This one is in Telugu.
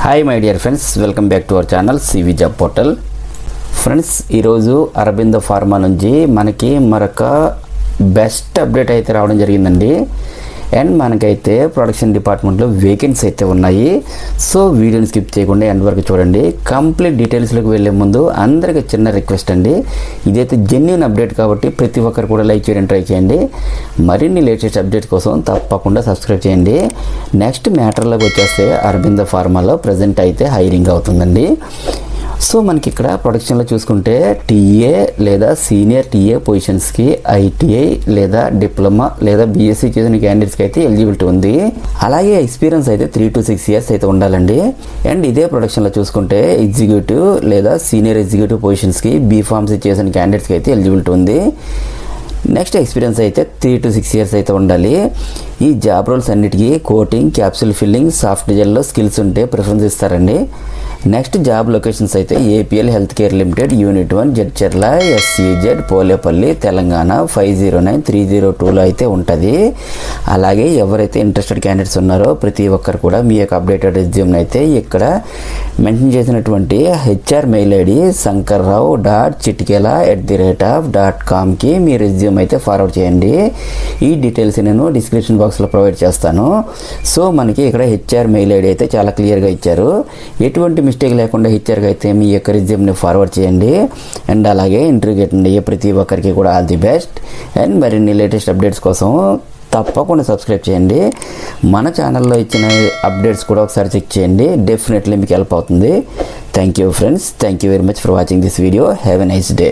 Hi my dear friends, welcome back to our channel CV job portal. Friends, ఈరోజు అరబిందో ఫార్మా నుంచి మనకి మరొక బెస్ట్ అప్డేట్ అయితే రావడం జరిగిందండి. అండ్ మనకైతే ప్రొడక్షన్ డిపార్ట్మెంట్లో వేకెన్సీ అయితే ఉన్నాయి. సో వీడియోని స్కిప్ చేయకుండా ఎండ్ వరకు చూడండి. కంప్లీట్ డీటెయిల్స్లోకి వెళ్ళే ముందు అందరికీ చిన్న రిక్వెస్ట్ అండి, ఇదైతే జెన్యూన్ అప్డేట్ కాబట్టి ప్రతి ఒక్కరు కూడా లైక్ చేయడం ట్రై చేయండి. మరిన్ని లేటెస్ట్ అప్డేట్ కోసం తప్పకుండా సబ్స్క్రైబ్ చేయండి. నెక్స్ట్ మ్యాటర్లోకి వచ్చేస్తే అరబిందో ఫార్మాలో ప్రజెంట్ అయితే హైరింగ్ అవుతుందండి. సో మనకి ఇక్కడ ప్రొడక్షన్లో చూసుకుంటే టీఏ లేదా సీనియర్ టీఏ పొజిషన్స్కి ఐటీఐ లేదా డిప్లొమా లేదా బీఎస్సీ చేసిన క్యాండిడేట్స్కి అయితే ఎలిజిబిలిటీ ఉంది. అలాగే ఎక్స్పీరియన్స్ అయితే 3 to 6 years అయితే ఉండాలండి. అండ్ ఇదే ప్రొడక్షన్లో చూసుకుంటే ఎగ్జిక్యూటివ్ లేదా సీనియర్ ఎగ్జిక్యూటివ్ పొజిషన్స్కి బీఫార్మసీ చేసిన క్యాండిడేట్స్కి అయితే ఎలిజిబిలిటీ ఉంది. నెక్స్ట్ ఎక్స్పీరియన్స్ అయితే 3 to 6 years అయితే ఉండాలి. ఈ జాబ్ రోల్స్ అన్నిటికీ కోటింగ్, క్యాప్సూల్ ఫిల్లింగ్, సాఫ్ట్ జెల్లో స్కిల్స్ ఉంటే ప్రిఫరెన్స్ ఇస్తారండి. నెక్స్ట్ జాబ్ లొకేషన్స్ అయితే APL health care limited, unit 1, Jadcherla, SEZ, Polepalli, Telangana 509302లో అయితే ఉంటుంది. అలాగే ఎవరైతే ఇంట్రెస్టెడ్ క్యాండిడేట్స్ ఉన్నారో ప్రతి ఒక్కరు కూడా మీ యొక్క అప్డేటెడ్ రెజ్యూమ్ని అయితే ఇక్కడ మెన్షన్ చేసినటువంటి హెచ్ఆర్ మెయిల్ ఐడి sankarrao.chitkela@.com మీ రెజ్యూమ్ అయితే ఫార్వర్డ్ చేయండి. ఈ డీటెయిల్స్ నేను డిస్క్రిప్షన్ బాక్స్లో ప్రొవైడ్ చేస్తాను. సో మనకి ఇక్కడ హెచ్ఆర్ మెయిల్ ఐడి అయితే చాలా క్లియర్గా ఇచ్చారు. ఎటువంటి మిస్టేక్ లేకుండా హెచ్ఆర్కి అయితే మీ యొక్క రెజ్యూమ్ని ఫార్వర్డ్ చేయండి. అండ్ అలాగే ఇంటర్వ్యూకి అటెండ్ అయ్యే ప్రతి ఒక్కరికి కూడా ఆల్ ది బెస్ట్. అండ్ మరిన్ని లేటెస్ట్ అప్డేట్స్ కోసం తప్పకుండా సబ్స్క్రైబ్ చేయండి. మన ఛానల్లో ఇచ్చిన అప్డేట్స్ కూడా ఒకసారి చెక్ చేయండి. డెఫినెట్లీ మీకు హెల్ప్ అవుతుంది. Thank you friends, thank you very much for watching this video. Have a nice day.